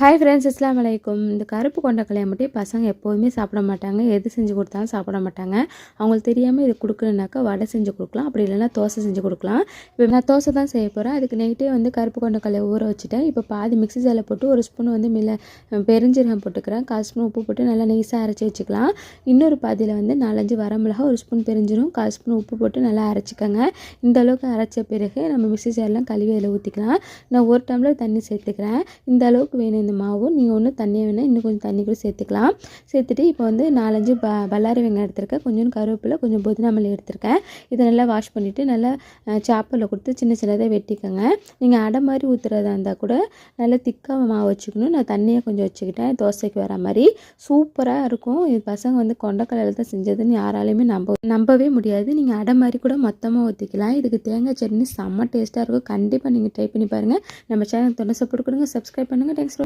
Hi friends, அஸ்ஸலாமு அலைக்கும். இந்த கருப்பு கொண்டக்கல்லையை மட்டும் பசங்க எப்போதுமே சாப்பிட மாட்டாங்க. எது செஞ்சு கொடுத்தாலும் சாப்பிட மாட்டாங்க. அவங்களுக்கு தெரியாமல் இது கொடுக்கணுனாக்கா வடை செஞ்சு கொடுக்கலாம், அப்படி இல்லைன்னா தோசை செஞ்சு கொடுக்கலாம். இப்போ நான் தோசை தான் செய்ய போகிறேன். அதுக்கு நைட்டே கருப்பு கொண்டக்கல்லையை ஊற வச்சுட்டேன். இப்போ பாதி மிக்ஸி ஜாரில் போட்டு ஒரு ஸ்பூன் பெருஞ்சீரகம் போட்டுக்கிறேன். 1/4 ஸ்பூன் உப்பு போட்டு நல்லா நைஸாக அரைச்சி வச்சுக்கலாம். இன்னொரு பாதியில் 4-5 வரமிளகா, ஒரு ஸ்பூன் பெருஞ்சீரகம், 1/4 ஸ்பூன் உப்பு போட்டு நல்லா அரைச்சிக்கோங்க. இந்த அளவுக்கு அரைச்ச பிறகு நம்ம மிக்ஸி ஜாரெலாம் கழுவி அதில் ஊற்றிக்கலாம். நான் 1 டம்ளர் தண்ணி சேர்த்துக்கிறேன். இந்த அளவுக்கு வேணும் இந்த மாவு. நீங்கள் ஒன்றும் தண்ணியை வேணால் இன்னும் கொஞ்சம் தண்ணி கூட சேர்த்துக்கலாம். சேர்த்துட்டு இப்போ 4-5 பல்லாரி வெங்காயம் எடுத்திருக்கேன். கொஞ்சம் கருவேப்பிலை, கொஞ்சம் புதினா மல்லி எடுத்திருக்கேன். இதை நல்லா வாஷ் பண்ணிவிட்டு நல்லா சாப்பரில் கொடுத்து சின்ன சின்னதாக வெட்டிக்கோங்க. நீங்கள் அடை மாதிரி ஊற்றுறதா இருந்தால் கூட நல்லா திக்காக மாவு வச்சுக்கணும். நான் தண்ணியை கொஞ்சம் வச்சுக்கிட்டேன், தோசைக்கு வர மாதிரி சூப்பராக இருக்கும். இது பசங்க கொண்டக்கல்லையில் தான் செஞ்சதுன்னு யாராலையுமே நம்பவே முடியாது. நீங்கள் அடை மாதிரி கூட மொத்தமாக ஊற்றிக்கலாம். இதுக்கு தேங்காய் சட்னி செம்ம டேஸ்ட்டாக இருக்கும். கண்டிப்பாக நீங்கள் ட்ரை பண்ணி பாருங்கள். நம்ம சேனல் தொடர்ந்து சப்போர்ட் கொடுங்க, சப்ஸ்கிரைப் பண்ணுங்கள். தேங்க்ஸ்.